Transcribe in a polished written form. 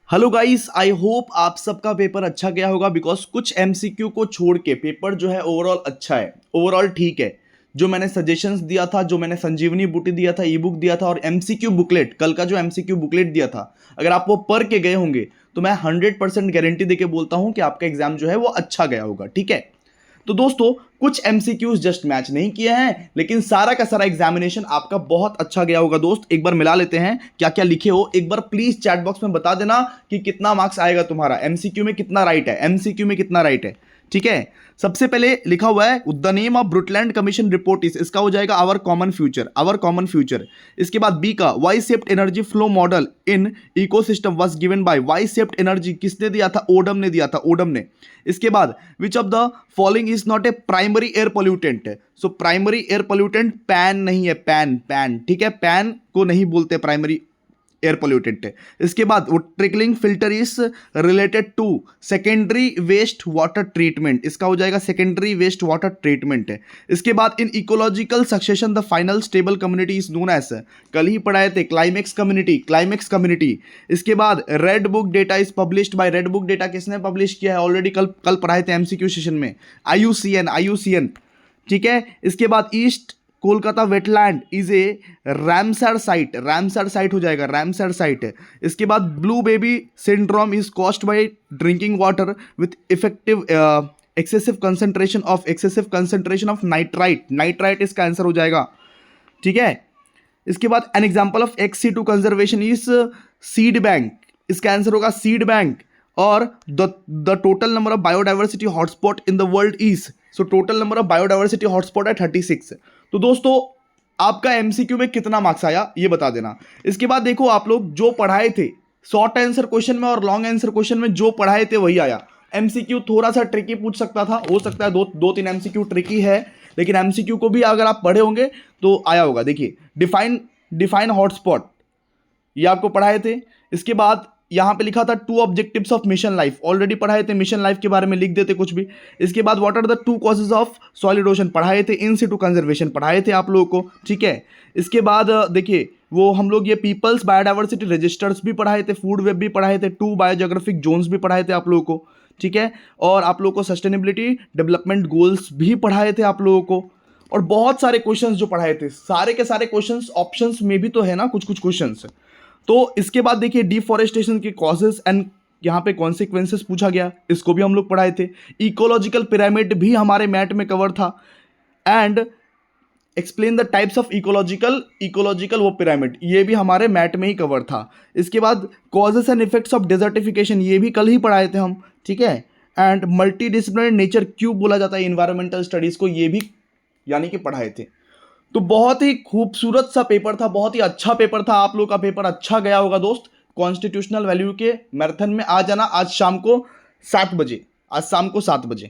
Hello guys, I hope आप सबका paper अच्छा गया होगा बिकॉज कुछ एमसीक्यू को छोड़ के पेपर जो है ओवरऑल अच्छा है, ओवरऑल ठीक है। जो मैंने सजेशंस दिया था, जो मैंने संजीवनी बूटी दिया था, ई बुक दिया था और एमसीक्यू बुकलेट, कल का जो एमसीक्यू बुकलेट दिया था, अगर आप वो पढ़ के गए होंगे तो मैं 100% गारंटी देके बोलता हूं कि आपका एग्जाम जो है वो अच्छा गया होगा। ठीक है, तो दोस्तों कुछ एमसीक्यूज जस्ट मैच नहीं किए हैं, लेकिन सारा का सारा एग्जामिनेशन आपका बहुत अच्छा गया होगा। दोस्त एक बार मिला लेते हैं क्या क्या लिखे हो, एक बार प्लीज चैट बॉक्स में बता देना कि कितना मार्क्स आएगा तुम्हारा, एमसीक्यू में कितना राइट है, एमसीक्यू में कितना राइट है। ठीक है, सबसे पहले लिखा हुआ है the name of Brundtland commission report is, इसका हो जाएगा our common future, our common future. इसके बाद बी का Y shaped energy flow model in ecosystem was given by, Y shaped energy किसने दिया था, ओडम ने दिया था, ओडम ने। इसके बाद which of the following is not a primary air pollutant, so primary air pollutant pan नहीं है, पैन पैन, ठीक है, पैन को नहीं बोलते प्राइमरी एयर पोल्यूटेंट है। इसके बाद वो trickling filter is related to secondary waste water treatment, इसका हो जाएगा सेकेंडरी वेस्ट वाटर ट्रीटमेंट है। इसके बाद in ecological succession the final stable community is known as, कल ही पढ़ाए थे, क्लाइमेक्स कम्युनिटी, क्लाइमेक्स कम्युनिटी। इसके बाद red book data is published by, red book data किसने पब्लिश किया है, ऑलरेडी कल पढ़ाए थे एमसीक्यू सेशन में, आईयूसीएन, आईयूसीएन। ठीक है, इसके बाद East Kolkata wetland is a Ramsar site, Ramsar site हो जाएगा, रैमसर साइट है। इसके बाद blue baby syndrome is caused by drinking water with effective excessive concentration of nitrite, nitrite इसका आंसर हो जाएगा। ठीक है, इसके बाद an example of XC2 conservation is seed bank, इसका आंसर होगा सीड बैंक। और the total number of biodiversity hotspot in the world is, so total number of biodiversity hotspot है 36। तो दोस्तों आपका एमसीक्यू में कितना मार्क्स आया ये बता देना। इसके बाद देखो आप लोग जो पढ़ाए थे शॉर्ट आंसर क्वेश्चन में और लॉन्ग आंसर क्वेश्चन में जो पढ़ाए थे वही आया। एमसीक्यू थोड़ा सा ट्रिकी पूछ सकता था, हो सकता है दो तीन एमसीक्यू ट्रिकी है, लेकिन एमसीक्यू को भी अगर आप पढ़े होंगे तो आया होगा। देखिए डिफाइन हॉटस्पॉट, ये आपको पढ़ाए थे। इसके बाद यहाँ पे लिखा था 2 objectives of mission life, already पढ़ाए थे, मिशन लाइफ के बारे में लिख देते कुछ भी। इसके बाद what are the 2 causes of soil erosion पढ़ाए थे, इन सिटू कंजर्वेशन पढ़ाए थे आप लोगों को। ठीक है, इसके बाद देखिए वो हम लोग ये पीपल्स बायोडाइवर्सिटी रजिस्टर्स भी पढ़ाए थे, फूड वेब भी पढ़ाए थे, 2 बायोजोग्राफिक जोन्स भी पढ़ाए थे आप लोगों को। ठीक है, और आप लोगों को सस्टेनेबिलिटी डेवलपमेंट गोल्स भी पढ़ाए थे आप लोगों को, और बहुत सारे क्वेश्चंस जो पढ़ाए थे, सारे के सारे क्वेश्चंस ऑप्शंस में भी तो है ना कुछ कुछ क्वेश्चंस। तो इसके बाद देखिए डिफॉरेस्टेशन के कॉजेस एंड यहाँ पे कॉन्सिक्वेंसेस पूछा गया, इसको भी हम लोग पढ़ाए थे। इकोलॉजिकल पिरामिड भी हमारे मैट में कवर था, and explain the types of ecological वो पिरामिड, ये भी हमारे मैट में ही कवर था। इसके बाद causes and effects of desertification, ये भी कल ही पढ़ाए थे हम। ठीक है, and multi disciplinary nature cube बोला जाता है इन्वायरमेंटल स्टडीज को, ये भी यानी कि पढ़ाए थे। तो बहुत ही खूबसूरत सा पेपर था, बहुत ही अच्छा पेपर था, आप लोग का पेपर अच्छा गया होगा दोस्त। कॉन्स्टिट्यूशनल वैल्यू के मैराथन में आ जाना आज शाम को 7 बजे, आज शाम को 7 बजे।